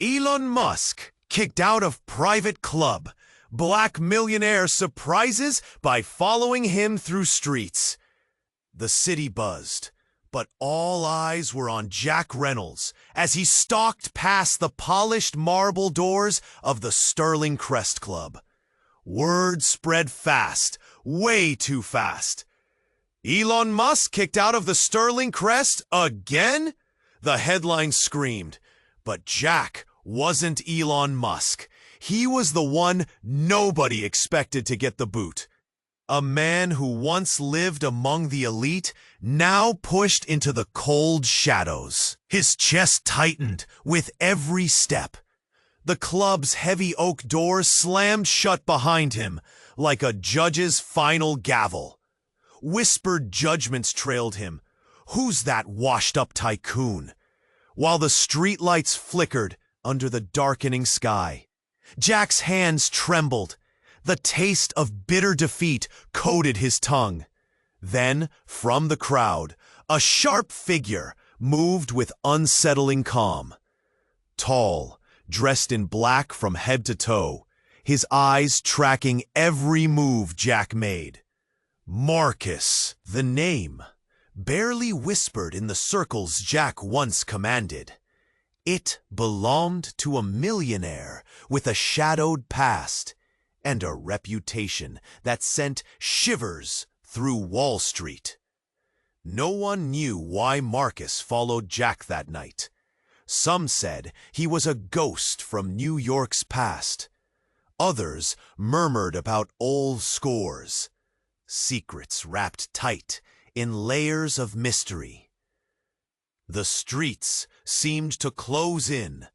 Elon Musk kicked out of private club. Black millionaire surprises by following him through streets. The city buzzed, but all eyes were on Jack Reynolds as he stalked past the polished marble doors of the Sterling Crest Club. Word spread fast, way too fast. Elon Musk kicked out of the Sterling Crest again? The headline screamed. But Jack wasn't Elon Musk. He was the one nobody expected to get the boot. A man who once lived among the elite, now pushed into the cold shadows. His chest tightened with every step. The club's heavy oak doors slammed shut behind him like a judge's final gavel. Whispered judgments trailed him. Who's that washed-up tycoon? While the streetlights flickered under the darkening sky, Jack's hands trembled. The taste of bitter defeat coated his tongue. Then, from the crowd, a sharp figure moved with unsettling calm. Tall, dressed in black from head to toe, his eyes tracking every move Jack made. Marcus, the name, barely whispered in the circles Jack once commanded. It belonged to a millionaire with a shadowed past and a reputation that sent shivers through Wall Street. No one knew why Marcus followed Jack that night. Some said he was a ghost from New York's past. Others murmured about old scores, secrets wrapped tight in layers of mystery. The streets seemed to close in,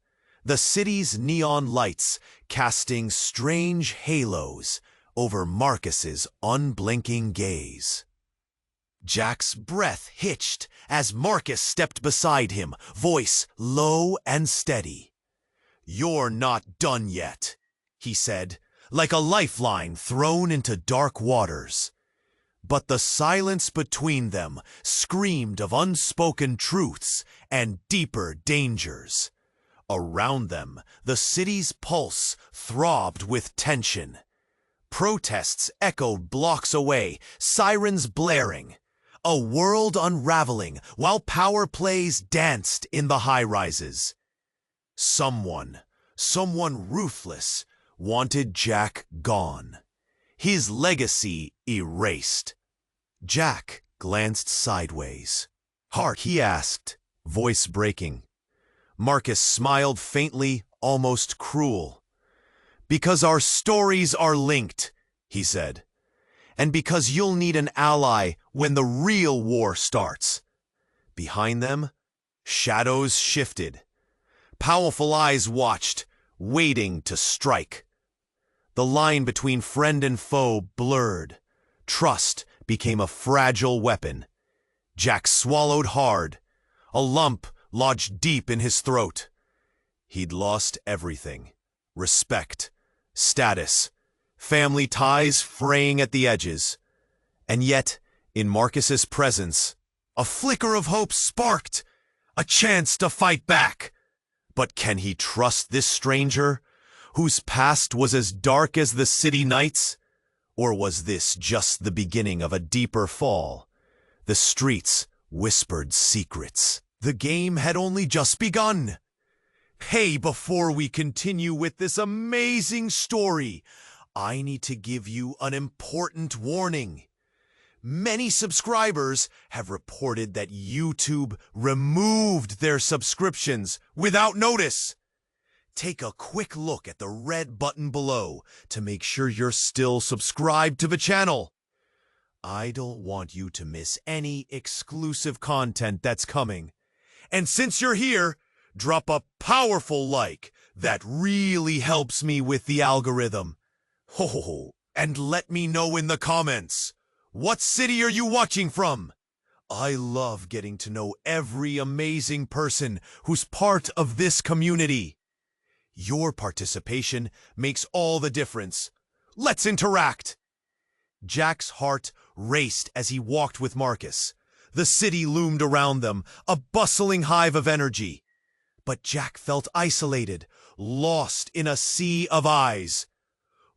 the city's neon lights casting strange halos over Marcus's unblinking gaze. Jack's breath hitched as Marcus stepped beside him, voice low and steady. "You're not done yet," he said, like a lifeline thrown into dark waters. But the silence between them screamed of unspoken truths and deeper dangers. Around them, the city's pulse throbbed with tension. Protests echoed blocks away, sirens blaring. A world unraveling while power plays danced in the high-rises. Someone ruthless, wanted Jack gone. His legacy erased. Jack glanced sideways. "Heart?" he asked, voice breaking. Marcus smiled faintly, almost cruel. "Because our stories are linked," he said. "And because you'll need an ally when the real war starts." Behind them, shadows shifted. Powerful eyes watched, waiting to strike. The line between friend and foe blurred. Trust became a fragile weapon. Jack swallowed hard. A lump lodged deep in his throat. He'd lost everything. Respect, status, family ties fraying at the edges. And yet, in Marcus's presence, a flicker of hope sparked. A chance to fight back. But can he trust this stranger, whose past was as dark as the city nights? Or was this just the beginning of a deeper fall? The streets whispered secrets. The game had only just begun. Hey, before we continue with this amazing story, I need to give you an important warning. Many subscribers have reported that YouTube removed their subscriptions without notice. Take a quick look at the red button below to make sure you're still subscribed to the channel. I don't want you to miss any exclusive content that's coming. And since you're here, drop a powerful like. That really helps me with the algorithm. Oh, and let me know in the comments. What city are you watching from? I love getting to know every amazing person who's part of this community. Your participation makes all the difference. Let's interact. Jack's heart raced as he walked with Marcus. The city loomed around them, a bustling hive of energy. But Jack felt isolated, lost in a sea of eyes.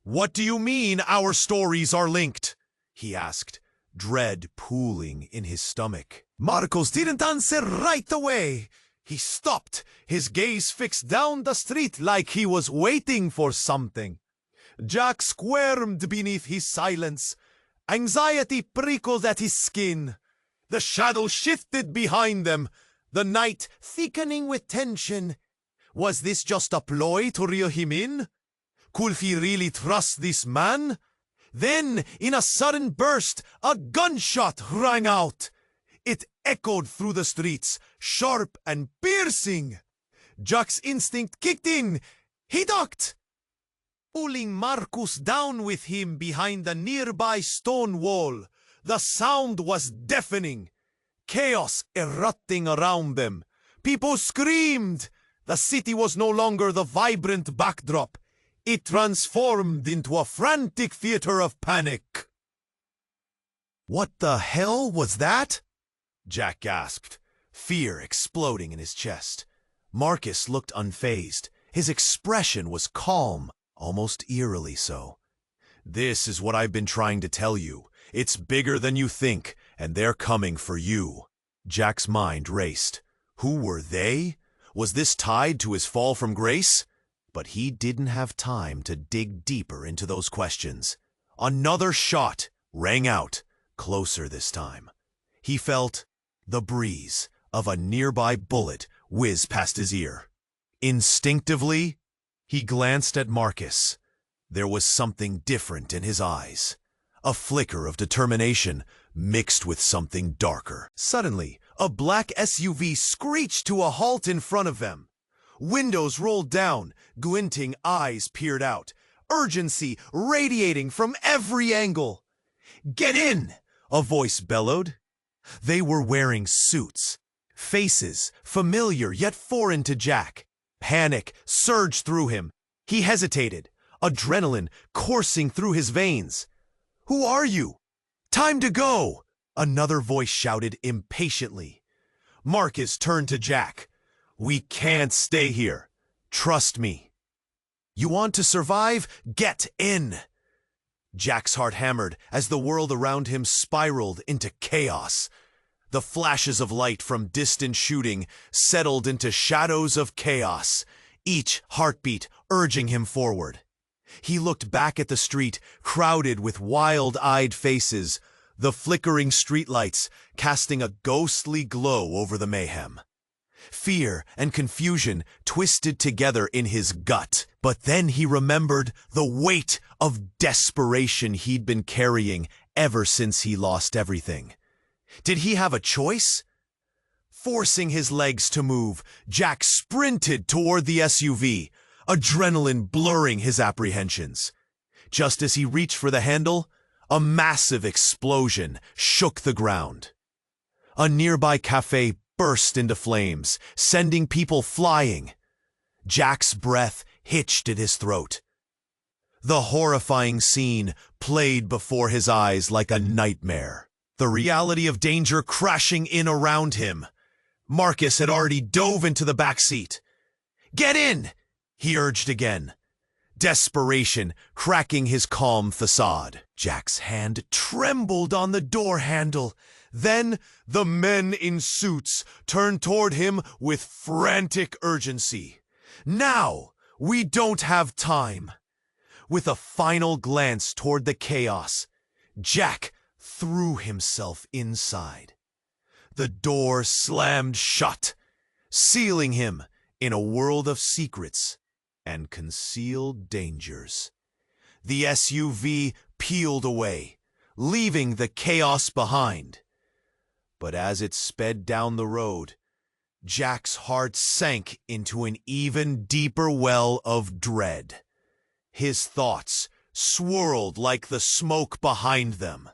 "What do you mean our stories are linked?" he asked, dread pooling in his stomach. Marcos didn't answer right away. He stopped, his gaze fixed down the street like he was waiting for something. Jack squirmed beneath his silence. Anxiety prickled at his skin. The shadow shifted behind them, the night thickening with tension. Was this just a ploy to reel him in? Could he really trust this man? Then, in a sudden burst, a gunshot rang out. It echoed through the streets, sharp and piercing. Jack's instinct kicked in. He ducked, pulling Marcus down with him behind the nearby stone wall. The sound was deafening. Chaos erupting around them. People screamed. The city was no longer the vibrant backdrop. It transformed into a frantic theater of panic. "What the hell was that?" Jack gasped, fear exploding in his chest. Marcus looked unfazed. His expression was calm, almost eerily so. "This is what I've been trying to tell you. It's bigger than you think, and they're coming for you." Jack's mind raced. Who were they? Was this tied to his fall from grace? But he didn't have time to dig deeper into those questions. Another shot rang out, closer this time. He felt the breeze of a nearby bullet whiz past his ear. Instinctively, he glanced at Marcus. There was something different in his eyes. A flicker of determination mixed with something darker. Suddenly, a black SUV screeched to a halt in front of them. Windows rolled down, glinting eyes peered out, urgency radiating from every angle. "Get in!" a voice bellowed. They were wearing suits, faces familiar yet foreign to Jack. Panic surged through him. He hesitated, adrenaline coursing through his veins. "Who are you?" "Time to go!" another voice shouted impatiently. Marcus turned to Jack. "We can't stay here. Trust me." "You want to survive? Get in!" Jack's heart hammered as the world around him spiraled into chaos. The flashes of light from distant shooting settled into shadows of chaos, each heartbeat urging him forward. He looked back at the street, crowded with wild-eyed faces, the flickering streetlights casting a ghostly glow over the mayhem. Fear and confusion twisted together in his gut, but then he remembered the weight of desperation he'd been carrying ever since he lost everything. Did he have a choice? Forcing his legs to move, Jack sprinted toward the SUV, adrenaline blurring his apprehensions. Just as he reached for the handle, a massive explosion shook the ground. A nearby cafe burst into flames, sending people flying. Jack's breath hitched in his throat. The horrifying scene played before his eyes like a nightmare. The reality of danger crashing in around him. Marcus had already dove into the back seat. "Get in!" he urged again. Desperation cracking his calm facade. Jack's hand trembled on the door handle. Then the men in suits turned toward him with frantic urgency. "Now! We don't have time!" With a final glance toward the chaos, Jack threw himself inside. The door slammed shut, sealing him in a world of secrets and concealed dangers. The SUV peeled away, leaving the chaos behind. But as it sped down the road, Jack's heart sank into an even deeper well of dread. His thoughts swirled like the smoke behind them.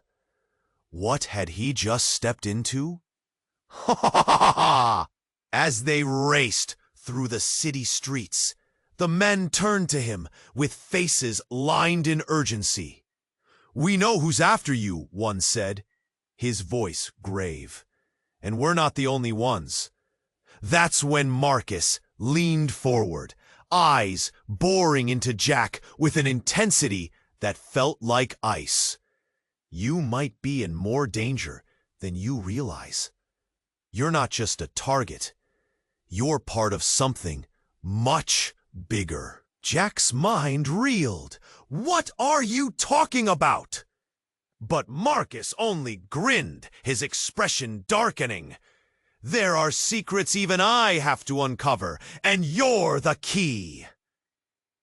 What had he just stepped into? Ha ha ha ha ha! As they raced through the city streets, the men turned to him with faces lined in urgency. "We know who's after you," one said, his voice grave. "And we're not the only ones." That's when Marcus leaned forward, eyes boring into Jack with an intensity that felt like ice. You might be in more danger than you realize. You're not just a target. You're part of something much bigger. Jack's mind reeled. What are you talking about? But Marcus only grinned, his expression darkening. There are secrets even I have to uncover, and you're the key.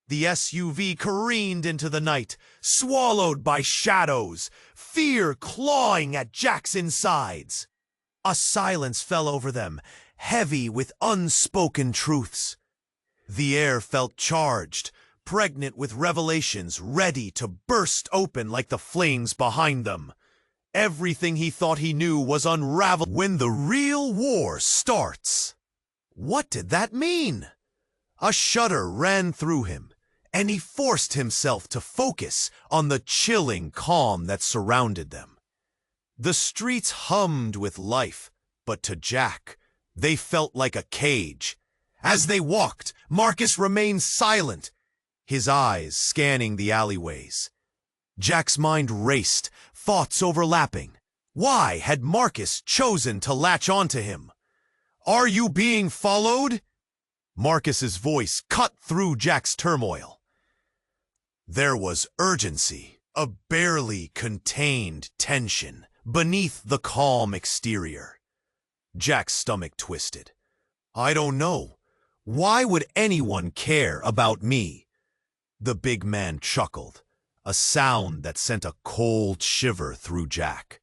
The SUV careened into the night, swallowed by shadows, fear clawing at Jack's insides. A silence fell over them, heavy with unspoken truths. The air felt charged, pregnant with revelations ready to burst open like the flames behind them. Everything he thought he knew was unraveled when the real war starts. What did that mean? A shudder ran through him, and he forced himself to focus on the chilling calm that surrounded them. The streets hummed with life, but to Jack, they felt like a cage. As they walked, Marcus remained silent, his eyes scanning the alleyways. Jack's mind raced, thoughts overlapping. Why had Marcus chosen to latch onto him? Are you being followed? Marcus's voice cut through Jack's turmoil. There was urgency, a barely contained tension beneath the calm exterior. Jack's stomach twisted. I don't know. Why would anyone care about me? The big man chuckled, a sound that sent a cold shiver through Jack.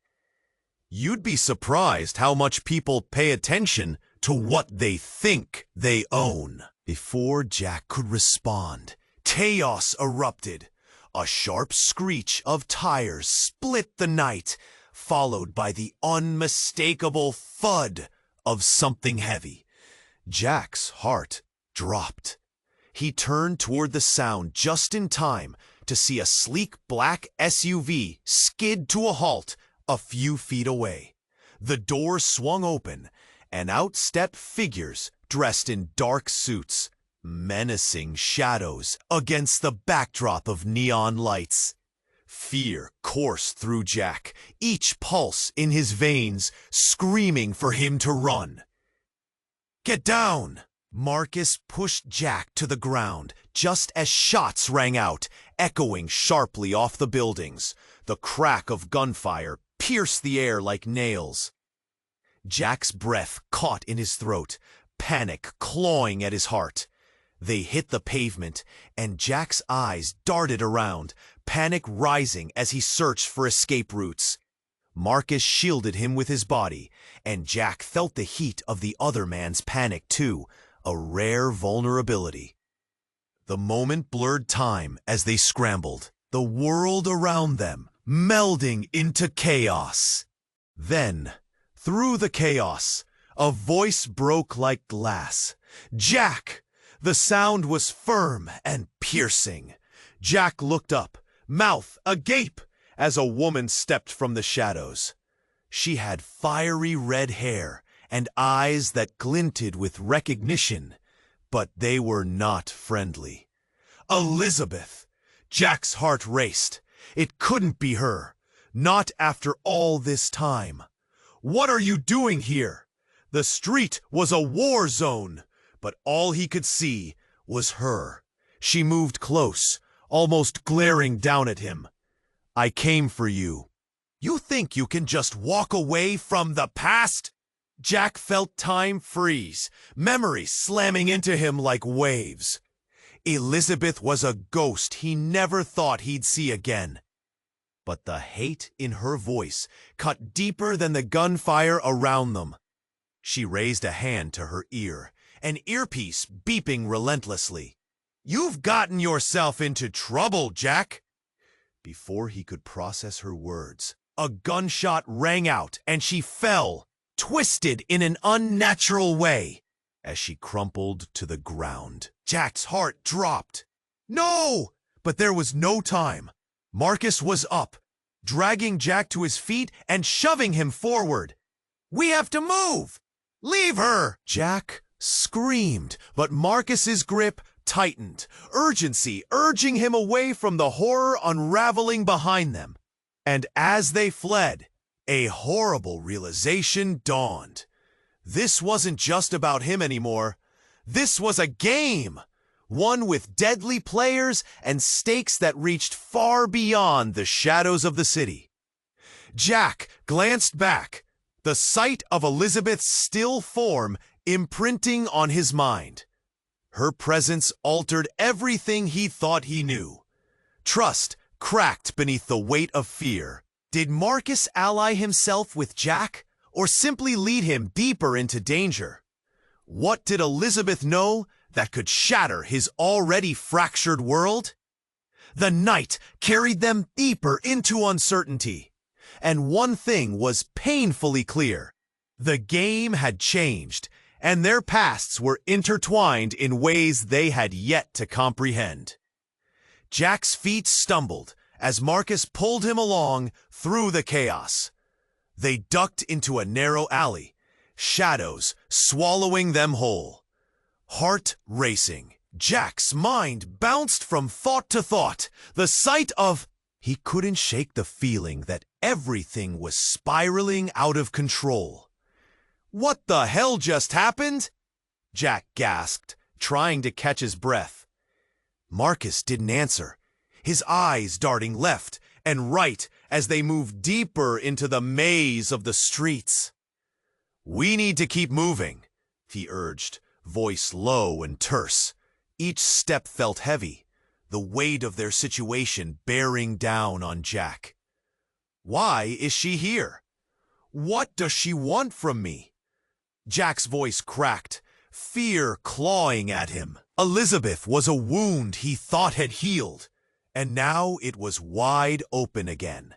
You'd be surprised how much people pay attention to what they think they own. Before Jack could respond, chaos erupted. A sharp screech of tires split the night, followed by the unmistakable thud of something heavy. Jack's heart dropped. He turned toward the sound just in time to see a sleek black SUV skid to a halt a few feet away. The door swung open, and out stepped figures dressed in dark suits, menacing shadows against the backdrop of neon lights. Fear coursed through Jack, each pulse in his veins screaming for him to run. Get down! Marcus pushed Jack to the ground just as shots rang out, echoing sharply off the buildings. The crack of gunfire pierced the air like nails. Jack's breath caught in his throat, panic clawing at his heart. They hit the pavement, and Jack's eyes darted around, panic rising as he searched for escape routes. Marcus shielded him with his body, and Jack felt the heat of the other man's panic too, a rare vulnerability. The moment blurred time as they scrambled, the world around them melding into chaos. Then, through the chaos, a voice broke like glass. Jack! The sound was firm and piercing. Jack looked up, mouth agape, as a woman stepped from the shadows. She had fiery red hair and eyes that glinted with recognition, but they were not friendly. Elizabeth! Jack's heart raced. It couldn't be her. Not after all this time. What are you doing here? The street was a war zone, but all he could see was her. She moved close, almost glaring down at him. I came for you. You think you can just walk away from the past? Jack felt time freeze, memories slamming into him like waves. Elizabeth was a ghost he never thought he'd see again. But the hate in her voice cut deeper than the gunfire around them. She raised a hand to her ear, an earpiece beeping relentlessly. You've gotten yourself into trouble, Jack. Before he could process her words, a gunshot rang out and she fell, twisted in an unnatural way, as she crumpled to the ground. Jack's heart dropped. No! But there was no time. Marcus was up, dragging Jack to his feet and shoving him forward. We have to move! Leave her! Jack screamed, but Marcus's grip tightened, urgency urging him away from the horror unraveling behind them. And as they fled, a horrible realization dawned. This wasn't just about him anymore. This was a game, one with deadly players and stakes that reached far beyond the shadows of the city. Jack glanced back, the sight of Elizabeth's still form imprinting on his mind. Her presence altered everything he thought he knew. Trust cracked beneath the weight of fear. Did Marcus ally himself with Jack, or simply lead him deeper into danger? What did Elizabeth know that could shatter his already fractured world? The night carried them deeper into uncertainty, and one thing was painfully clear. The game had changed, and their pasts were intertwined in ways they had yet to comprehend. Jack's feet stumbled as Marcus pulled him along through the chaos. They ducked into a narrow alley, shadows swallowing them whole. Heart racing, Jack's mind bounced from thought to thought. The sight of... He couldn't shake the feeling that everything was spiraling out of control. "What the hell just happened?" Jack gasped, trying to catch his breath. Marcus didn't answer, his eyes darting left and right as they moved deeper into the maze of the streets. "We need to keep moving," he urged, voice low and terse. Each step felt heavy, the weight of their situation bearing down on Jack. "Why is she here? What does she want from me?" Jack's voice cracked, fear clawing at him. Elizabeth was a wound he thought had healed, and now it was wide open again.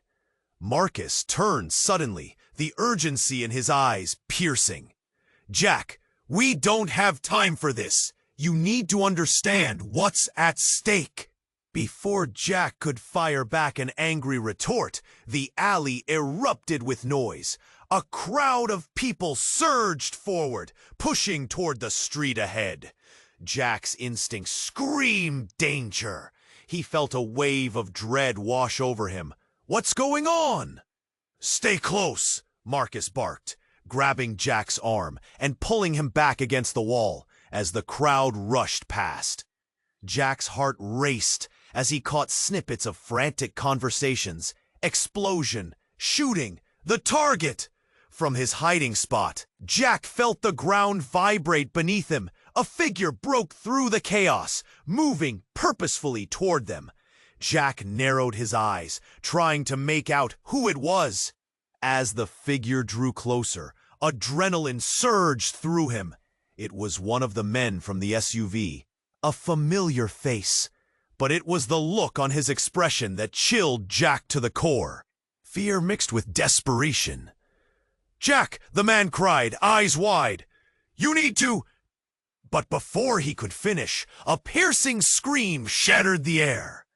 Marcus turned suddenly, the urgency in his eyes piercing. "Jack, we don't have time for this. You need to understand what's at stake." Before Jack could fire back an angry retort, the alley erupted with noise. A crowd of people surged forward, pushing toward the street ahead. Jack's instinct screamed danger. He felt a wave of dread wash over him. "What's going on?" "Stay close," Marcus barked, grabbing Jack's arm and pulling him back against the wall as the crowd rushed past. Jack's heart raced as he caught snippets of frantic conversations, explosion, shooting, the target. From his hiding spot, Jack felt the ground vibrate beneath him. A figure broke through the chaos, moving purposefully toward them. Jack narrowed his eyes, trying to make out who it was. As the figure drew closer, adrenaline surged through him. It was one of the men from the SUV, a familiar face, but it was the look on his expression that chilled Jack to the core. Fear mixed with desperation. "Jack," the man cried, eyes wide. "You need to—" But before he could finish, a piercing scream shattered the air.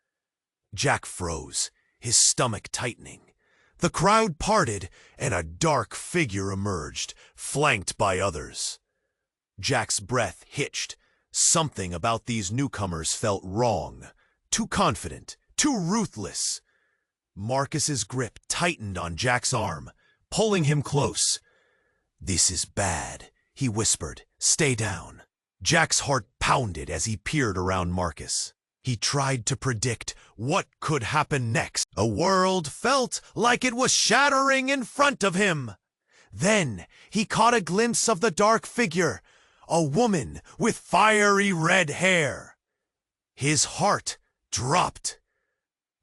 Jack froze, his stomach tightening. The crowd parted, and a dark figure emerged, flanked by others. Jack's breath hitched. Something about these newcomers felt wrong. Too confident, too ruthless. Marcus's grip tightened on Jack's arm, pulling him close. "This is bad," he whispered. "Stay down." Jack's heart pounded as he peered around Marcus. He tried to predict what could happen next. A world felt like it was shattering in front of him. Then he caught a glimpse of the dark figure, a woman with fiery red hair. His heart dropped.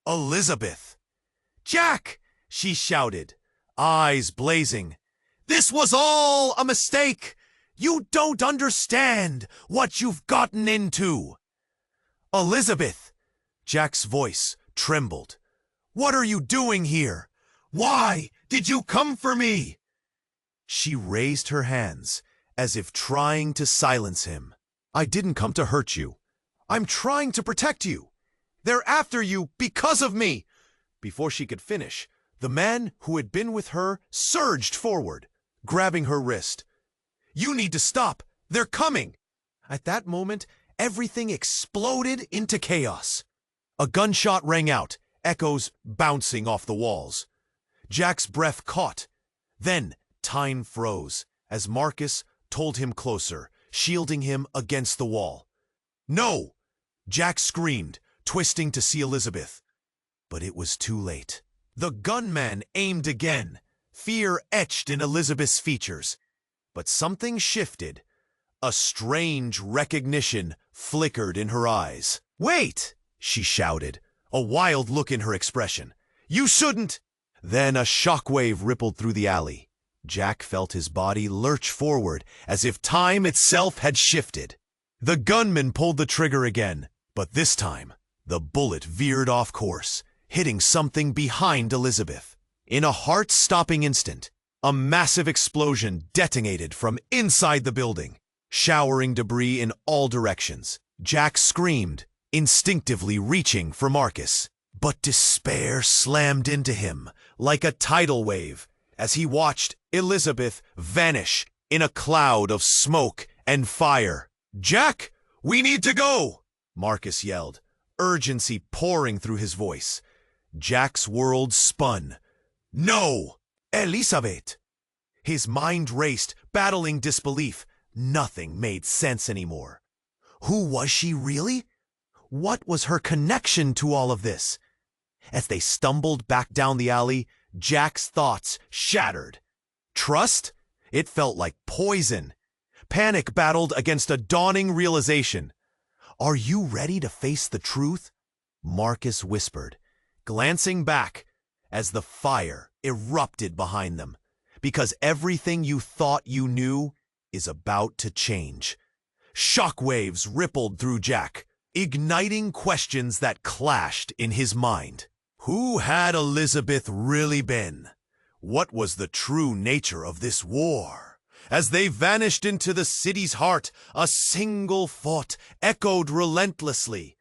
Elizabeth. "Jack!" she shouted, eyes blazing. "This was all a mistake! You don't understand what you've gotten into!" "Elizabeth!" Jack's voice trembled. "What are you doing here? Why did you come for me?" She raised her hands, as if trying to silence him. "I didn't come to hurt you. I'm trying to protect you. They're after you because of me." Before she could finish, the man who had been with her surged forward, grabbing her wrist. "You need to stop. They're coming! At that moment, everything exploded into chaos. A gunshot rang out, echoes bouncing off the walls. Jack's breath caught. Then, time froze, as Marcus told him closer, shielding him against the wall. "No!" Jack screamed, twisting to see Elizabeth. But it was too late. The gunman aimed again, fear etched in Elizabeth's features. But something shifted. A strange recognition flickered in her eyes. "Wait!" she shouted, a wild look in her expression. "You shouldn't!" Then a shockwave rippled through the alley. Jack felt his body lurch forward as if time itself had shifted. The gunman pulled the trigger again, but this time, the bullet veered off course, hitting something behind Elizabeth. In a heart-stopping instant, a massive explosion detonated from inside the building, showering debris in all directions. Jack screamed, instinctively reaching for Marcus. But despair slammed into him like a tidal wave as he watched Elizabeth vanish in a cloud of smoke and fire. "Jack, we need to go!" Marcus yelled, urgency pouring through his voice. Jack's world spun. "No! Elizabeth!" His mind raced, battling disbelief. Nothing made sense anymore. Who was she really? What was her connection to all of this? As they stumbled back down the alley, Jack's thoughts shattered. Trust? It felt like poison. Panic battled against a dawning realization. "Are you ready to face the truth?" Marcus whispered, glancing back as the fire erupted behind them. Because everything you thought you knew is about to change. Shockwaves rippled through Jack, igniting questions that clashed in his mind. Who had Elizabeth really been? What was the true nature of this war? As they vanished into the city's heart, a single thought echoed relentlessly.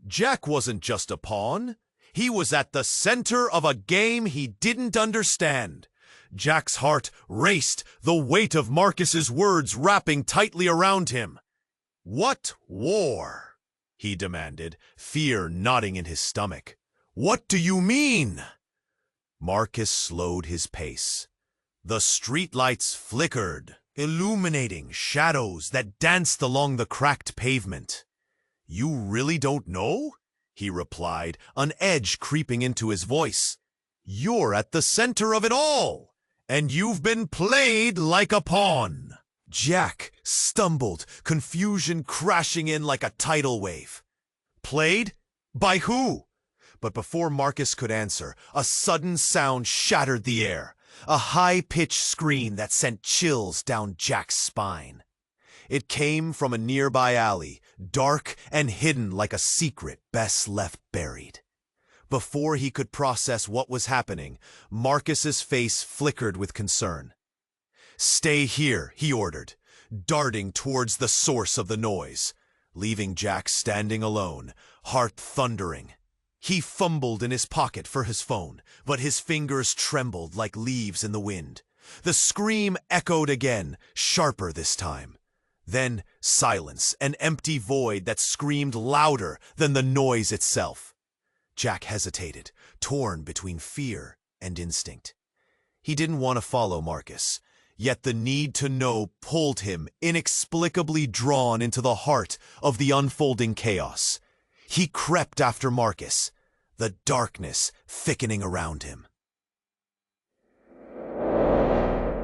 Jack wasn't just a pawn. He was at the center of a game he didn't understand. Jack's heart raced, the weight of Marcus's words wrapping tightly around him. "What war?" he demanded, fear knotting in his stomach. "What do you mean?" Marcus slowed his pace. The streetlights flickered, illuminating shadows that danced along the cracked pavement. "You really don't know?" he replied, an edge creeping into his voice. "You're at the center of it all, and you've been played like a pawn." Jack stumbled, confusion crashing in like a tidal wave. Played? By who? But before Marcus could answer, a sudden sound shattered the air, a high-pitched scream that sent chills down Jack's spine. It came from a nearby alley, dark and hidden like a secret best left buried. Before he could process what was happening, Marcus's face flickered with concern. "Stay here," he ordered, darting towards the source of the noise, leaving Jack standing alone, heart thundering. He fumbled in his pocket for his phone, but his fingers trembled like leaves in the wind. The scream echoed again, sharper this time. Then silence, an empty void that screamed louder than the noise itself. Jack hesitated, torn between fear and instinct. He didn't want to follow Marcus, yet the need to know pulled him, inexplicably drawn into the heart of the unfolding chaos. He crept after Marcus, the darkness thickening around him.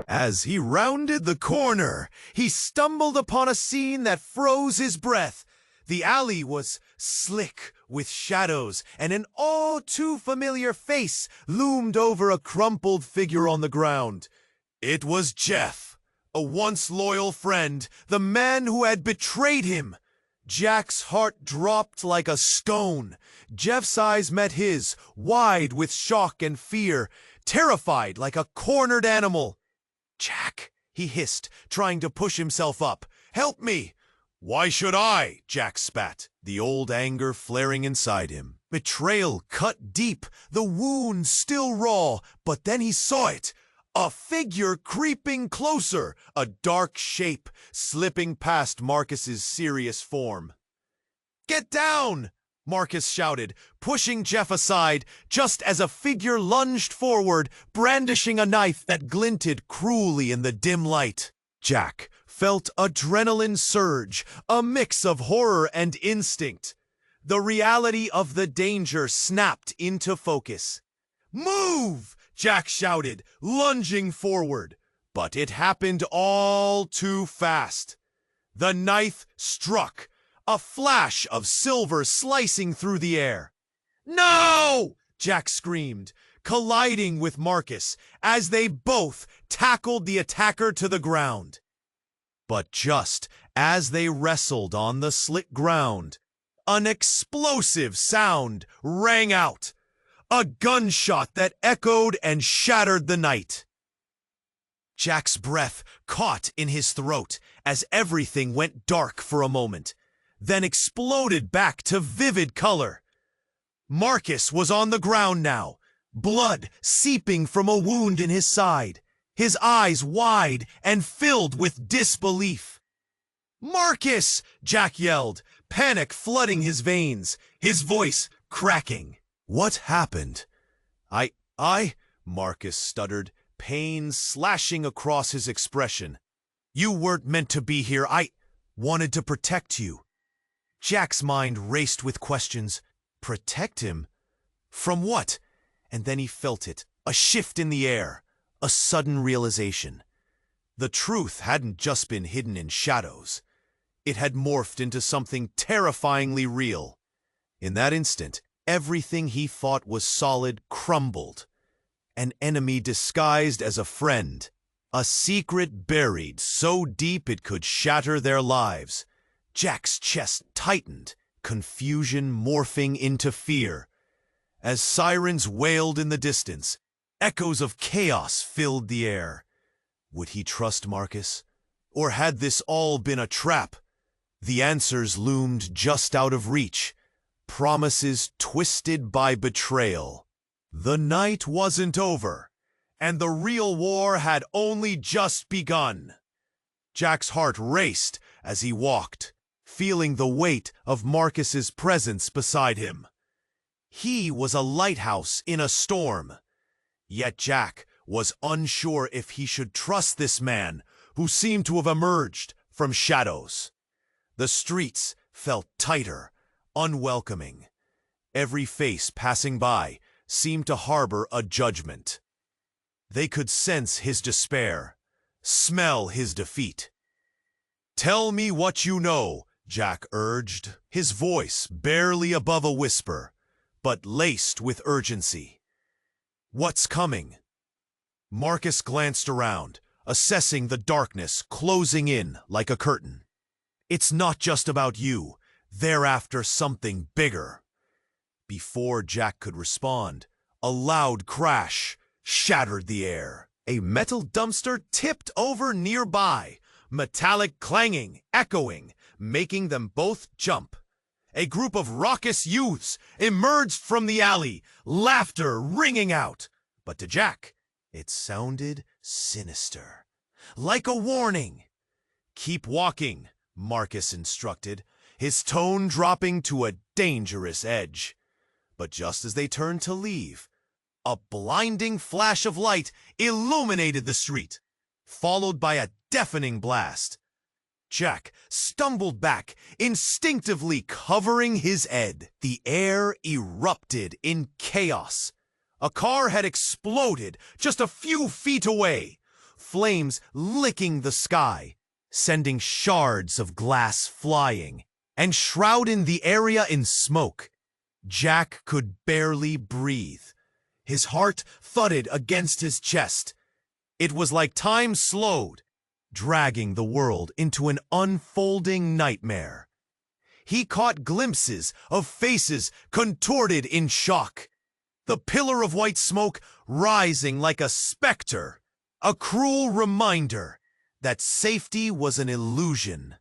As he rounded the corner, he stumbled upon a scene that froze his breath. The alley was slick with shadows, and an all-too-familiar face loomed over a crumpled figure on the ground. It was Jeff, a once loyal friend, the man who had betrayed him. Jack's heart dropped like a stone. Jeff's eyes met his, wide with shock and fear, terrified like a cornered animal. "Jack," he hissed, trying to push himself up. "Help me!" "Why should I?" Jack spat, the old anger flaring inside him. Betrayal cut deep, the wound still raw, but then he saw it. A figure creeping closer, a dark shape slipping past Marcus's serious form. "Get down!" Marcus shouted, pushing Jeff aside just as a figure lunged forward, brandishing a knife that glinted cruelly in the dim light. Jack felt adrenaline surge, a mix of horror and instinct. The reality of the danger snapped into focus. "Move!" Jack shouted, lunging forward. But it happened all too fast. The knife struck, a flash of silver slicing through the air. "No!" Jack screamed, colliding with Marcus as they both tackled the attacker to the ground. But just as they wrestled on the slick ground, an explosive sound rang out, a gunshot that echoed and shattered the night. Jack's breath caught in his throat as everything went dark for a moment, then exploded back to vivid color. Marcus was on the ground now, blood seeping from a wound in his side, his eyes wide and filled with disbelief. "Marcus!" Jack yelled, panic flooding his veins, his voice cracking. "What happened?" I, Marcus stuttered, pain slashing across his expression. "You weren't meant to be here. I wanted to protect you." Jack's mind raced with questions. Protect him? From what? And then he felt it, a shift in the air, a sudden realization. The truth hadn't just been hidden in shadows. It had morphed into something terrifyingly real. In that instant, everything he thought was solid crumbled. An enemy disguised as a friend. A secret buried so deep it could shatter their lives. Jack's chest tightened, confusion morphing into fear. As sirens wailed in the distance, echoes of chaos filled the air. Would he trust Marcus? Or had this all been a trap? The answers loomed just out of reach. Promises twisted by betrayal. The night wasn't over, and the real war had only just begun. Jack's heart raced as he walked, feeling the weight of Marcus's presence beside him. He was a lighthouse in a storm. Yet Jack was unsure if he should trust this man who seemed to have emerged from shadows. The streets felt tighter, unwelcoming. Every face passing by seemed to harbor a judgment. They could sense his despair, smell his defeat. "Tell me what you know," Jack urged, his voice barely above a whisper, but laced with urgency. "What's coming?" Marcus glanced around, assessing the darkness closing in like a curtain. "It's not just about you. They're after something bigger." Before Jack could respond, a loud crash shattered the air. A metal dumpster tipped over nearby, metallic clanging, echoing, making them both jump. A group of raucous youths emerged from the alley, laughter ringing out. But to Jack, it sounded sinister, like a warning. "Keep walking," Marcus instructed, his tone dropping to a dangerous edge. But just as they turned to leave, a blinding flash of light illuminated the street, followed by a deafening blast. Jack stumbled back, instinctively covering his head. The air erupted in chaos. A car had exploded just a few feet away, flames licking the sky, sending shards of glass flying, and shrouding the area in smoke. Jack could barely breathe. His heart thudded against his chest. It was like time slowed, dragging the world into an unfolding nightmare. He caught glimpses of faces contorted in shock. The pillar of white smoke rising like a specter, a cruel reminder that safety was an illusion.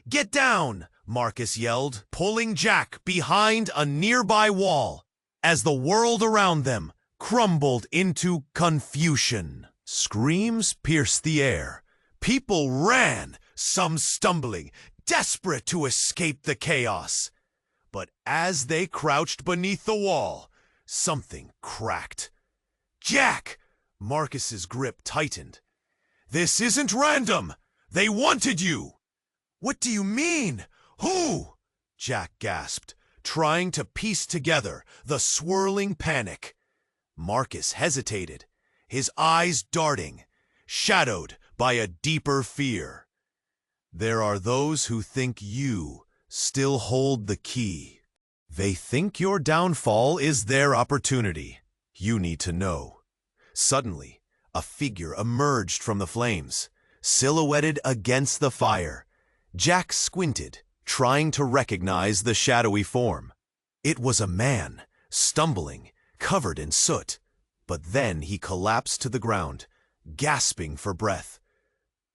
"Get down!" Marcus yelled, pulling Jack behind a nearby wall as the world around them crumbled into confusion. Screams pierced the air. People ran, some stumbling, desperate to escape the chaos. But as they crouched beneath the wall, something cracked. "Jack!" Marcus's grip tightened. "This isn't random! They wanted you!" "What do you mean? Who?" Jack gasped, trying to piece together the swirling panic. Marcus hesitated, his eyes darting, shadowed by a deeper fear. "There are those who think you still hold the key. They think your downfall is their opportunity. You need to know." Suddenly, a figure emerged from the flames, silhouetted against the fire. Jack squinted, trying to recognize the shadowy form. It was a man, stumbling, covered in soot. But then he collapsed to the ground, gasping for breath.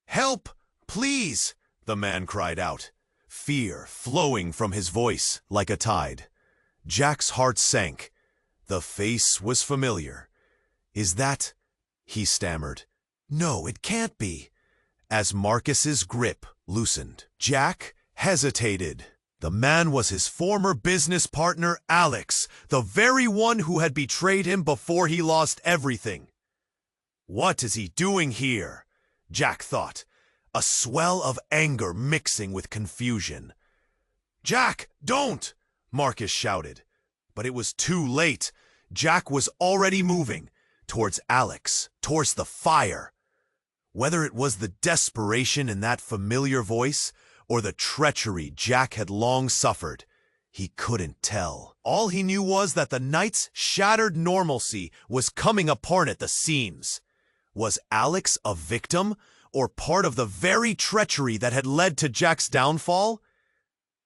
"Help, please!" the man cried out, fear flowing from his voice like a tide. Jack's heart sank. The face was familiar. "Is that—" he stammered. "No, it can't be." As Marcus's grip loosened, Jack hesitated. The man was his former business partner, Alex, the very one who had betrayed him before he lost everything. What is he doing here? Jack thought, a swell of anger mixing with confusion. "Jack, don't!" Marcus shouted. But it was too late. Jack was already moving towards Alex, towards the fire. Whether it was the desperation in that familiar voice, or the treachery Jack had long suffered, he couldn't tell. All he knew was that the night's shattered normalcy was coming apart at the seams. Was Alex a victim, or part of the very treachery that had led to Jack's downfall?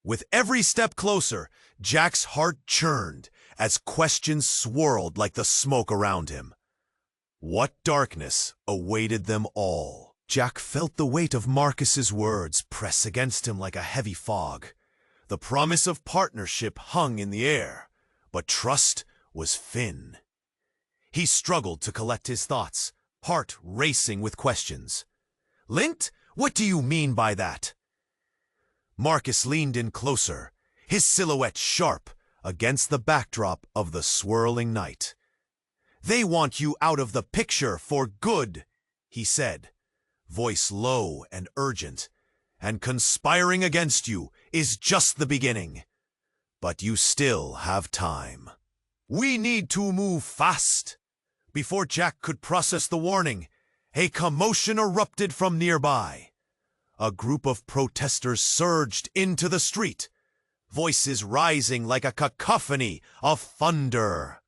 With every step closer, Jack's heart churned as questions swirled like the smoke around him. What darkness awaited them all? Jack felt the weight of Marcus's words press against him like a heavy fog. The promise of partnership hung in the air, but trust was thin. He struggled to collect his thoughts, heart racing with questions. "Linked? What do you mean by that?" Marcus leaned in closer, his silhouette sharp against the backdrop of the swirling night. "They want you out of the picture for good," he said, voice low and urgent, "and conspiring against you is just the beginning. But you still have time. We need to move fast." Before Jack could process the warning, a commotion erupted from nearby. A group of protesters surged into the street, voices rising like a cacophony of thunder.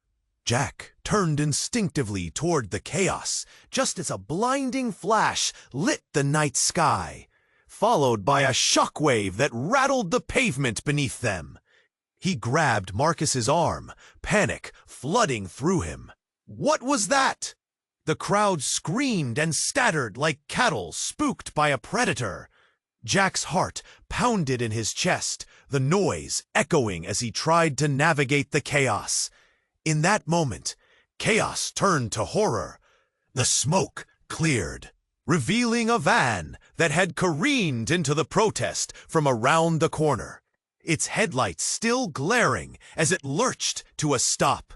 Jack turned instinctively toward the chaos, just as a blinding flash lit the night sky, followed by a shockwave that rattled the pavement beneath them. He grabbed Marcus's arm, panic flooding through him. What was that? The crowd screamed and scattered like cattle spooked by a predator. Jack's heart pounded in his chest, the noise echoing as he tried to navigate the chaos. In that moment, chaos turned to horror. The smoke cleared, revealing a van that had careened into the protest from around the corner, its headlights still glaring as it lurched to a stop.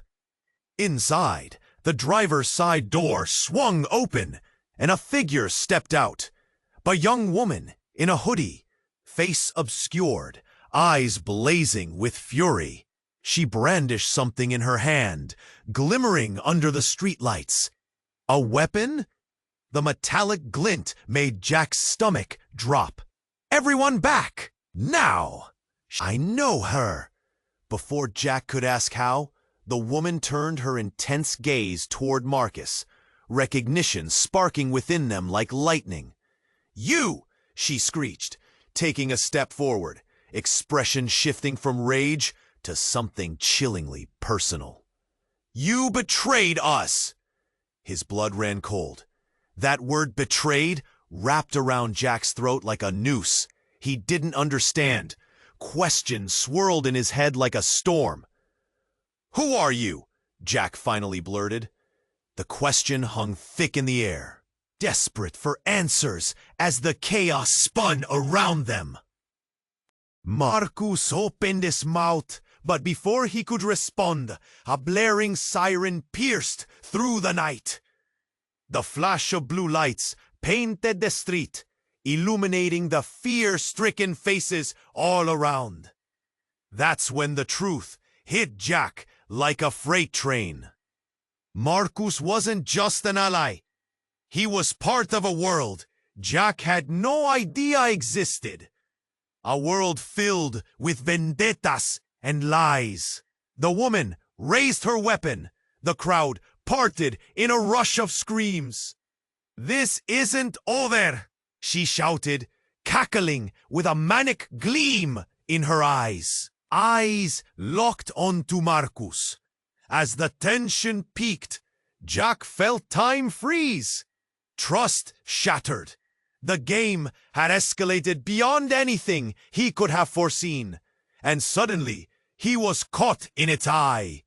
Inside, the driver's side door swung open, and a figure stepped out. A young woman in a hoodie, face obscured, eyes blazing with fury. She brandished something in her hand, glimmering under the streetlights. A weapon? The metallic glint made Jack's stomach drop. "Everyone back! Now!" "I know her!" Before Jack could ask how, the woman turned her intense gaze toward Marcus, recognition sparking within them like lightning. "You!" she screeched, taking a step forward, expression shifting from rage to something chillingly personal. "You betrayed us!" His blood ran cold. That word betrayed wrapped around Jack's throat like a noose. He didn't understand. Questions swirled in his head like a storm. "Who are you?" Jack finally blurted. The question hung thick in the air, desperate for answers as the chaos spun around them. Marcus opened his mouth, but before he could respond, a blaring siren pierced through the night. The flash of blue lights painted the street, illuminating the fear-stricken faces all around. That's when the truth hit Jack like a freight train. Marcus wasn't just an ally. He was part of a world Jack had no idea existed. A world filled with vendettas and lies. The woman raised her weapon. The crowd parted in a rush of screams. "This isn't over," she shouted, cackling with a manic gleam in her eyes. Eyes locked onto Marcus. As the tension peaked, Jack felt time freeze. Trust shattered. The game had escalated beyond anything he could have foreseen, and suddenly he was caught in its eye.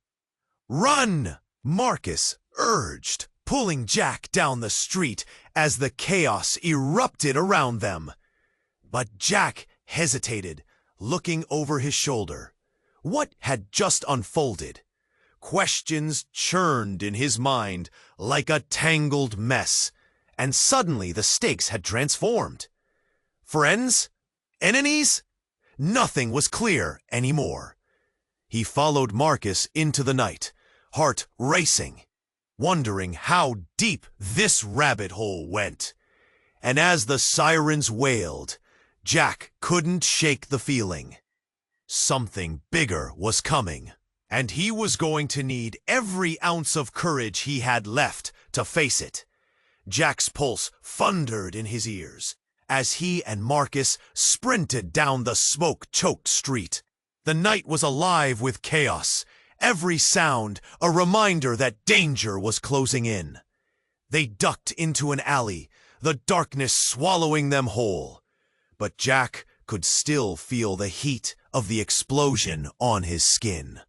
"Run!" Marcus urged, pulling Jack down the street as the chaos erupted around them. But Jack hesitated, looking over his shoulder. What had just unfolded? Questions churned in his mind like a tangled mess, and suddenly the stakes had transformed. Friends? Enemies? Nothing was clear anymore. He followed Marcus into the night, heart racing, wondering how deep this rabbit hole went. And as the sirens wailed, Jack couldn't shake the feeling. Something bigger was coming, and he was going to need every ounce of courage he had left to face it. Jack's pulse thundered in his ears as he and Marcus sprinted down the smoke-choked street. The night was alive with chaos, every sound a reminder that danger was closing in. They ducked into an alley, the darkness swallowing them whole. But Jack could still feel the heat of the explosion on his skin.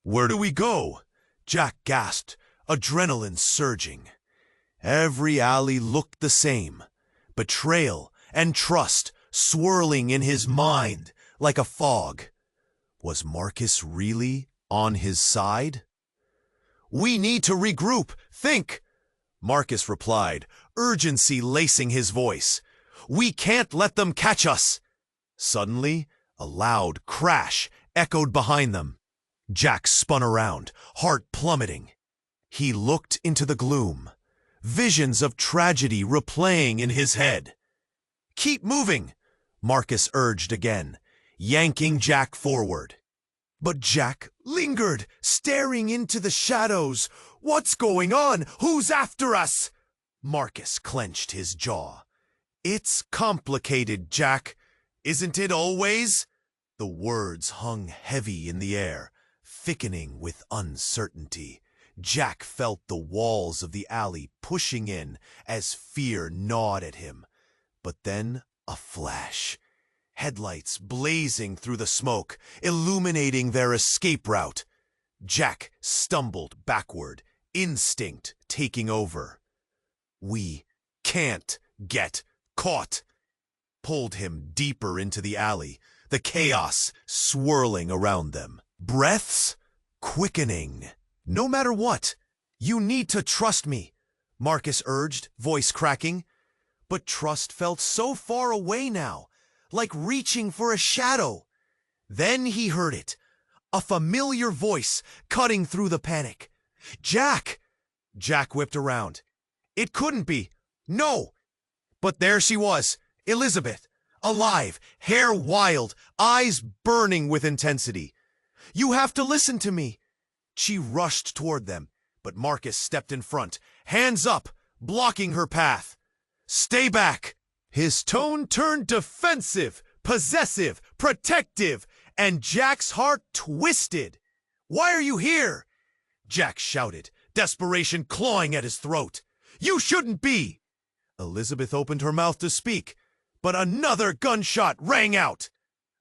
"Where do we go?" Jack gasped, adrenaline surging. Every alley looked the same, betrayal and trust swirling in his mind like a fog. Was Marcus really on his side? "We need to regroup, think," Marcus replied, urgency lacing his voice. "We can't let them catch us." Suddenly, a loud crash echoed behind them. Jack spun around, heart plummeting. He looked into the gloom, visions of tragedy replaying in his head. "Keep moving," Marcus urged again, yanking Jack forward. But Jack lingered, staring into the shadows. "What's going on? Who's after us?" Marcus clenched his jaw. "It's complicated, Jack. Isn't it always?" The words hung heavy in the air, thickening with uncertainty. Jack felt the walls of the alley pushing in as fear gnawed at him. But then a flash. Headlights blazing through the smoke, illuminating their escape route. Jack stumbled backward, instinct taking over. "We can't get caught," pulled him deeper into the alley, the chaos swirling around them. Breaths quickening. "No matter what, you need to trust me," Marcus urged, voice cracking. But trust felt so far away now, like reaching for a shadow. Then he heard it, a familiar voice cutting through the panic. "Jack!" Jack whipped around. It couldn't be. No! But there she was, Elizabeth, alive, hair wild, eyes burning with intensity. "You have to listen to me." She rushed toward them, but Marcus stepped in front, hands up, blocking her path. "Stay back!" His tone turned defensive, possessive, protective, and Jack's heart twisted. "Why are you here?" Jack shouted, desperation clawing at his throat. "You shouldn't be!" Elizabeth opened her mouth to speak, but another gunshot rang out.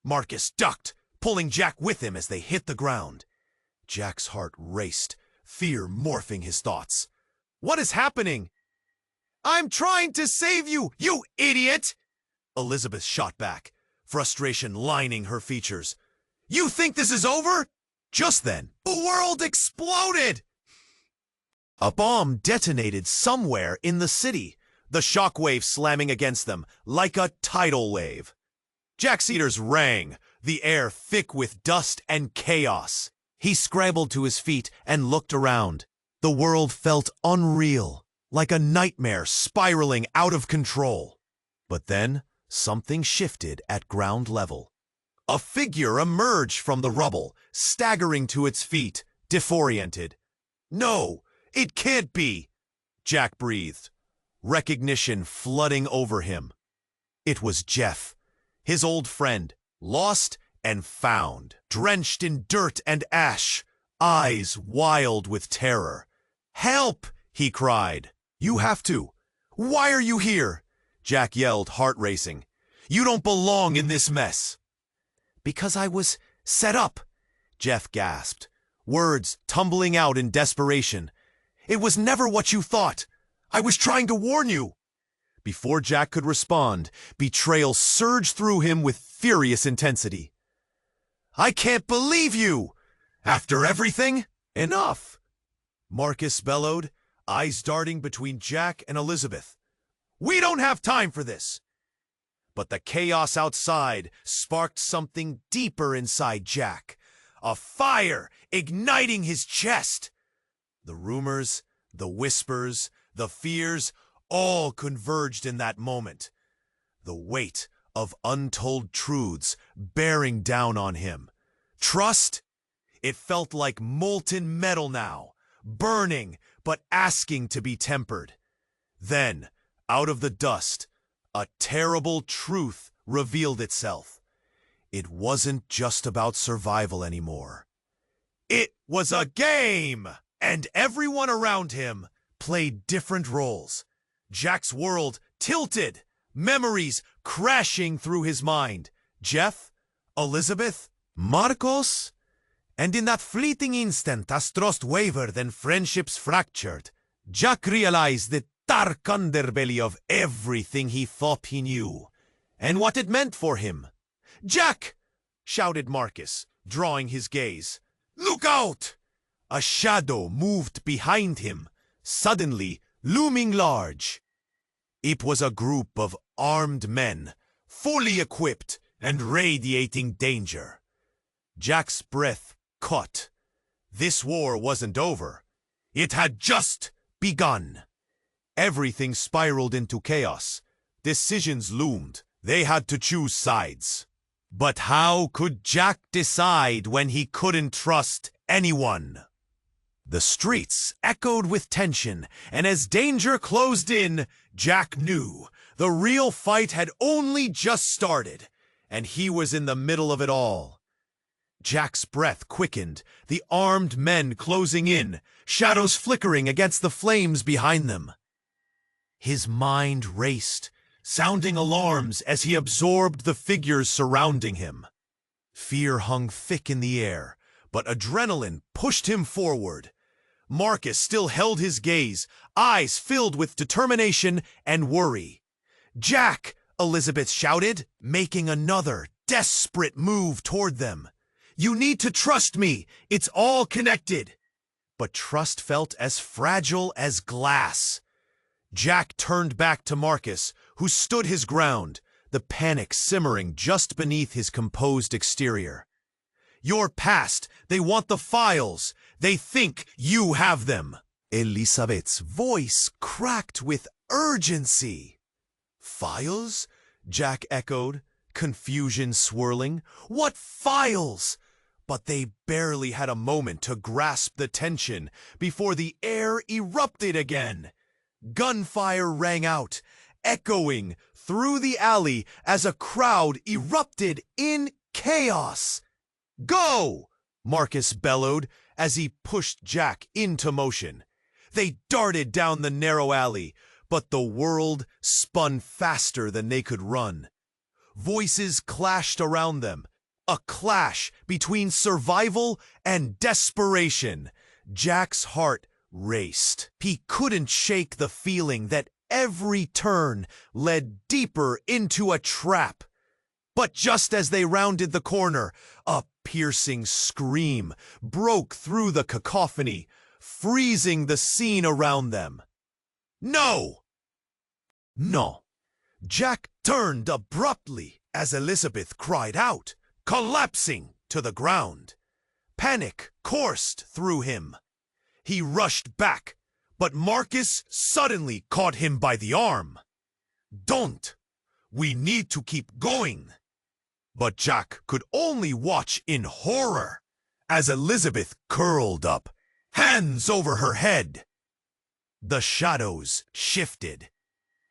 Marcus ducked, pulling Jack with him as they hit the ground. Jack's heart raced, fear morphing his thoughts. What is happening? I'm trying to save you, you idiot! Elizabeth shot back, frustration lining her features. You think this is over? Just then, the world exploded! A bomb detonated somewhere in the city, the shockwave slamming against them like a tidal wave. Jack's ears rang, the air thick with dust and chaos. He scrambled to his feet and looked around. The world felt unreal, like a nightmare spiraling out of control. But then, something shifted at ground level. A figure emerged from the rubble, staggering to its feet, disoriented. No, it can't be, Jack breathed, recognition flooding over him. It was Jeff, his old friend, lost and found, drenched in dirt and ash, eyes wild with terror. Help, he cried. You have to. Why are you here? Jack yelled, heart racing. You don't belong in this mess. Because I was set up, Jeff gasped, words tumbling out in desperation. It was never what you thought. I was trying to warn you. Before Jack could respond, betrayal surged through him with furious intensity. I can't believe you! After everything? Enough! Marcus bellowed, eyes darting between Jack and Elizabeth. We don't have time for this! But the chaos outside sparked something deeper inside Jack. A fire igniting his chest. The rumors, the whispers, the fears, all converged in that moment. The weight of untold truths bearing down on him. Trust? It felt like molten metal now, burning but asking to be tempered. Then, out of the dust, a terrible truth revealed itself. It wasn't just about survival anymore. It was a game! And everyone around him played different roles. Jack's world tilted, memories crashing through his mind. Jeff, Elizabeth, Marcos. And in that fleeting instant as trust wavered and friendships fractured, Jack realized the dark underbelly of everything he thought he knew, and what it meant for him. Jack! Shouted Marcus, drawing his gaze. Look out! A shadow moved behind him, suddenly looming large. It was a group of armed men, fully equipped and radiating danger. Jack's breath caught. This war wasn't over. It had just begun. Everything spiraled into chaos. Decisions loomed. They had to choose sides. But how could Jack decide when he couldn't trust anyone? The streets echoed with tension, and as danger closed in, Jack knew the real fight had only just started, and he was in the middle of it all. Jack's breath quickened, the armed men closing in, shadows flickering against the flames behind them. His mind raced, sounding alarms as he absorbed the figures surrounding him. Fear hung thick in the air, but adrenaline pushed him forward. Marcus still held his gaze, eyes filled with determination and worry. Jack, Elizabeth shouted, making another desperate move toward them. You need to trust me. It's all connected. But trust felt as fragile as glass. Jack turned back to Marcus, who stood his ground, the panic simmering just beneath his composed exterior. Your past, they want the files. They think you have them. Elizabeth's voice cracked with urgency. Files? Jack echoed, confusion swirling. What files? But they barely had a moment to grasp the tension before the air erupted again. Gunfire rang out, echoing through the alley as a crowd erupted in chaos. Go! Marcus bellowed as he pushed Jack into motion. They darted down the narrow alley, but the world spun faster than they could run. Voices clashed around them, a clash between survival and desperation. Jack's heart raced. He couldn't shake the feeling that every turn led deeper into a trap. But just as they rounded the corner, a piercing scream broke through the cacophony, freezing the scene around them. No! No! Jack turned abruptly as Elizabeth cried out, collapsing to the ground. Panic coursed through him. He rushed back, but Marcus suddenly caught him by the arm. Don't! We need to keep going! But Jack could only watch in horror as Elizabeth curled up, hands over her head. The shadows shifted,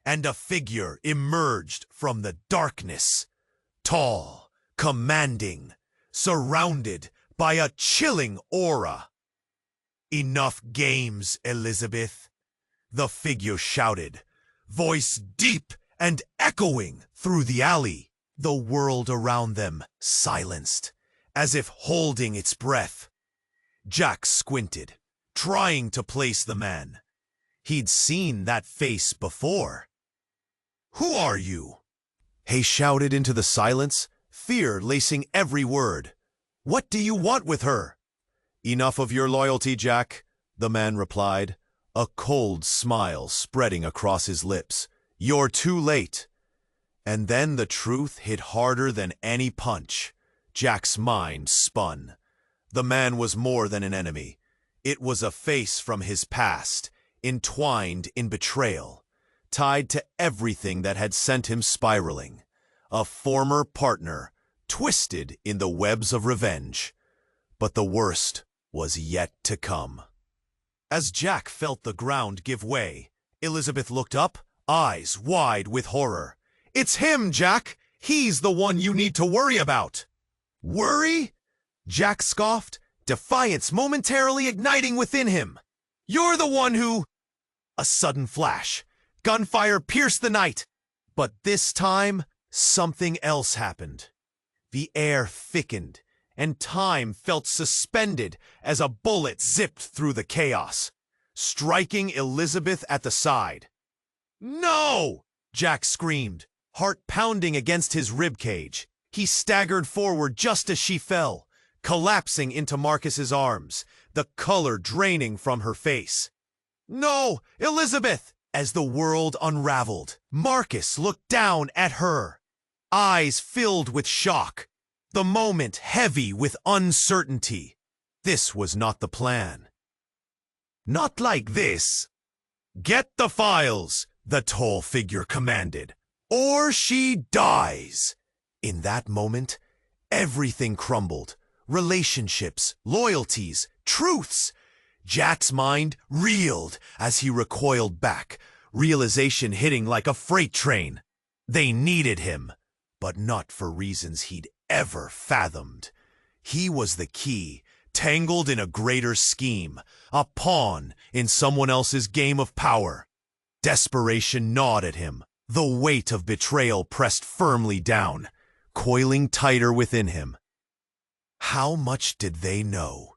and a figure emerged from the darkness, tall, commanding, surrounded by a chilling aura. Enough games, Elizabeth, the figure shouted, voice deep and echoing through the alley. The world around them silenced, as if holding its breath. Jack squinted, trying to place the man. He'd seen that face before. Who are you? He shouted into the silence, fear lacing every word. What do you want with her? Enough of your loyalty, Jack, the man replied, a cold smile spreading across his lips. You're too late. And then the truth hit harder than any punch. Jack's mind spun. The man was more than an enemy. It was a face from his past, entwined in betrayal, tied to everything that had sent him spiraling. A former partner, twisted in the webs of revenge. But the worst was yet to come. As Jack felt the ground give way, Elizabeth looked up, eyes wide with horror. It's him, Jack! He's the one you need to worry about! Worry? Jack scoffed, defiance momentarily igniting within him. You're the one who... A sudden flash. Gunfire pierced the night. But this time, something else happened. The air thickened, and time felt suspended as a bullet zipped through the chaos, striking Elizabeth at the side. No! Jack screamed, heart pounding against his ribcage. He staggered forward just as she fell, collapsing into Marcus's arms, the color draining from her face. No, Elizabeth! As the world unraveled, Marcus looked down at her, eyes filled with shock, the moment heavy with uncertainty. This was not the plan. Not like this. Get the files, the tall figure commanded, or she dies. In that moment, everything crumbled. Relationships, loyalties, truths. Jack's mind reeled as he recoiled back, realization hitting like a freight train. They needed him, but not for reasons he'd ever fathomed. He was the key, tangled in a greater scheme, a pawn in someone else's game of power. Desperation gnawed at him. The weight of betrayal pressed firmly down, coiling tighter within him. How much did they know?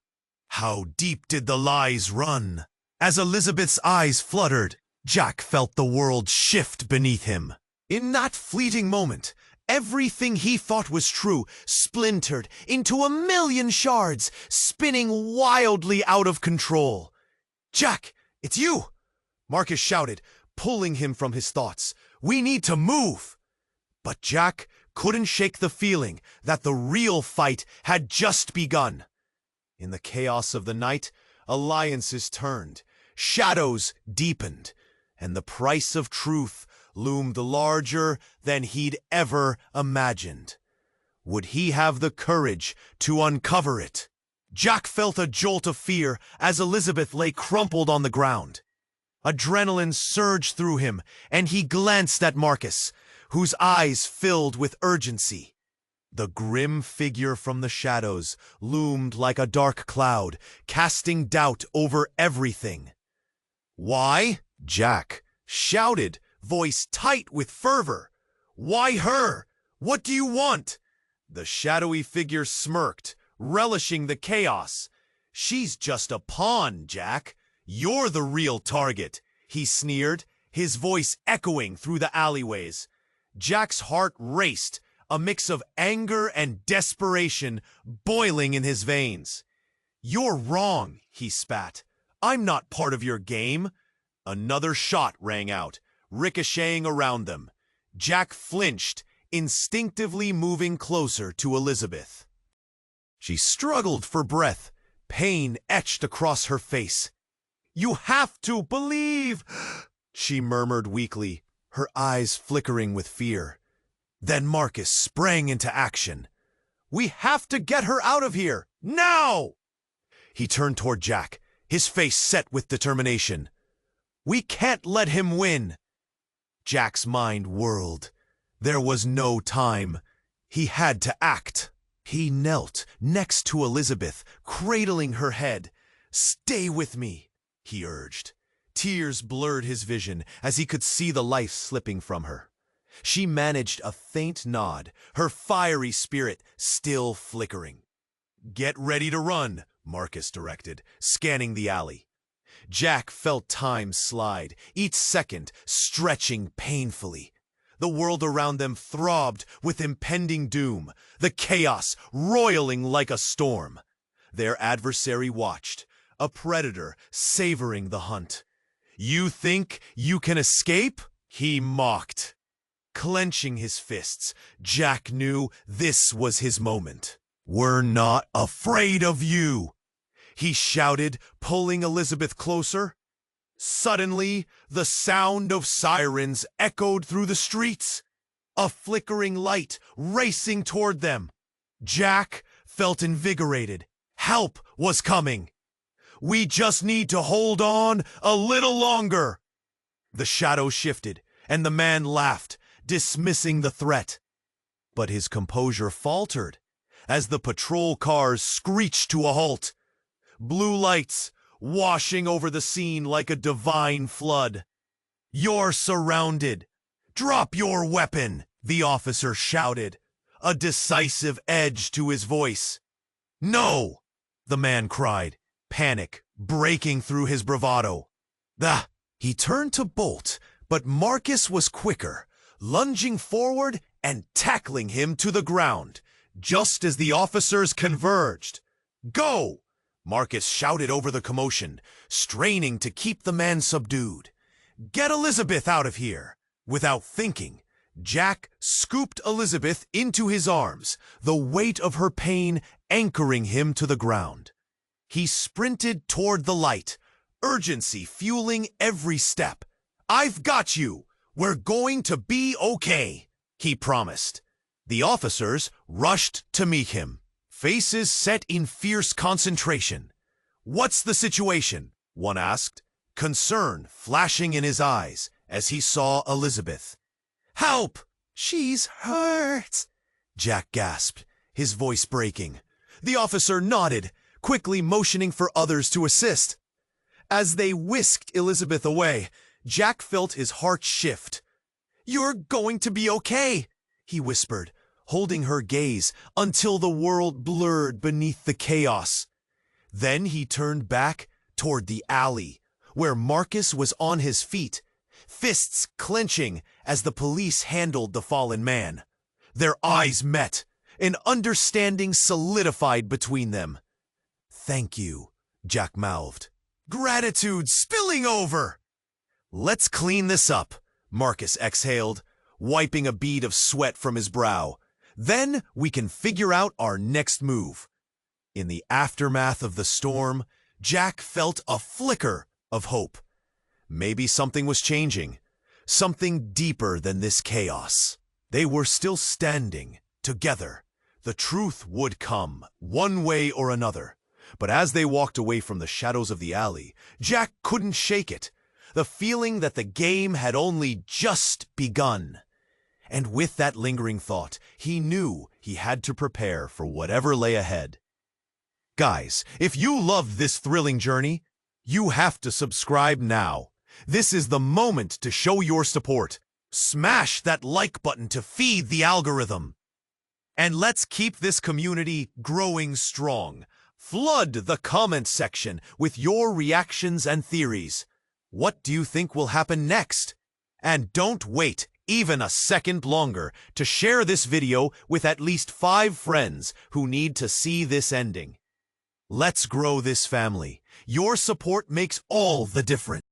How deep did the lies run? As Elizabeth's eyes fluttered, Jack felt the world shift beneath him. In that fleeting moment, everything he thought was true splintered into a million shards, spinning wildly out of control. Jack, it's you! Marcus shouted, pulling him from his thoughts. We need to move! But Jack couldn't shake the feeling that the real fight had just begun. In the chaos of the night, alliances turned, shadows deepened, and the price of truth loomed larger than he'd ever imagined. Would he have the courage to uncover it? Jack felt a jolt of fear as Elizabeth lay crumpled on the ground. Adrenaline surged through him, and he glanced at Marcus, whose eyes filled with urgency. The grim figure from the shadows loomed like a dark cloud, casting doubt over everything. Why? Jack shouted, voice tight with fervor. Why her? What do you want? The shadowy figure smirked, relishing the chaos. She's just a pawn, Jack. "You're the real target," he sneered, his voice echoing through the alleyways. Jack's heart raced, a mix of anger and desperation boiling in his veins. "You're wrong," he spat. "I'm not part of your game." Another shot rang out, ricocheting around them. Jack flinched, instinctively moving closer to Elizabeth. She struggled for breath, pain etched across her face. "You have to believe," she murmured weakly, her eyes flickering with fear. Then Marcus sprang into action. "We have to get her out of here, now!" He turned toward Jack, his face set with determination. "We can't let him win." Jack's mind whirled. There was no time. He had to act. He knelt next to Elizabeth, cradling her head. "Stay with me," he urged. Tears blurred his vision as he could see the life slipping from her. She managed a faint nod, her fiery spirit still flickering. "Get ready to run," Marcus directed, scanning the alley. Jack felt time slide, each second stretching painfully. The world around them throbbed with impending doom, the chaos roiling like a storm. Their adversary watched, a predator savoring the hunt. "You think you can escape?" he mocked. Clenching his fists, Jack knew this was his moment. "We're not afraid of you," he shouted, pulling Elizabeth closer. Suddenly, the sound of sirens echoed through the streets, a flickering light racing toward them. Jack felt invigorated. Help was coming. "We just need to hold on a little longer." The shadow shifted, and the man laughed, dismissing the threat. But his composure faltered as the patrol cars screeched to a halt. Blue lights washing over the scene like a divine flood. "You're surrounded. Drop your weapon," the officer shouted, a decisive edge to his voice. "No," the man cried, panic breaking through his bravado. He turned to bolt, but Marcus was quicker, lunging forward and tackling him to the ground, just as the officers converged. "Go!" Marcus shouted over the commotion, straining to keep the man subdued. "Get Elizabeth out of here!" Without thinking, Jack scooped Elizabeth into his arms, the weight of her pain anchoring him to the ground. He sprinted toward the light, urgency fueling every step. "I've got you! We're going to be okay," he promised. The officers rushed to meet him, faces set in fierce concentration. "What's the situation?" one asked, concern flashing in his eyes as he saw Elizabeth. "Help! She's hurt!" Jack gasped, his voice breaking. The officer nodded, quickly motioning for others to assist. As they whisked Elizabeth away, Jack felt his heart shift. "You're going to be okay," he whispered, holding her gaze until the world blurred beneath the chaos. Then he turned back toward the alley, where Marcus was on his feet, fists clenching as the police handled the fallen man. Their eyes met, an understanding solidified between them. "Thank you," Jack mouthed. "Gratitude spilling over." "Let's clean this up," Marcus exhaled, wiping a bead of sweat from his brow. "Then we can figure out our next move." In the aftermath of the storm, Jack felt a flicker of hope. Maybe something was changing, something deeper than this chaos. They were still standing, together. The truth would come, one way or another. But as they walked away from the shadows of the alley, Jack couldn't shake it, the feeling that the game had only just begun. And with that lingering thought, he knew he had to prepare for whatever lay ahead. Guys, if you loved this thrilling journey, you have to subscribe now. This is the moment to show your support. Smash that like button to feed the algorithm. And let's keep this community growing strong. Flood the comment section with your reactions and theories. What do you think will happen next? And don't wait even a second longer to share this video with at least 5 friends who need to see this ending. Let's grow this family. Your support makes all the difference.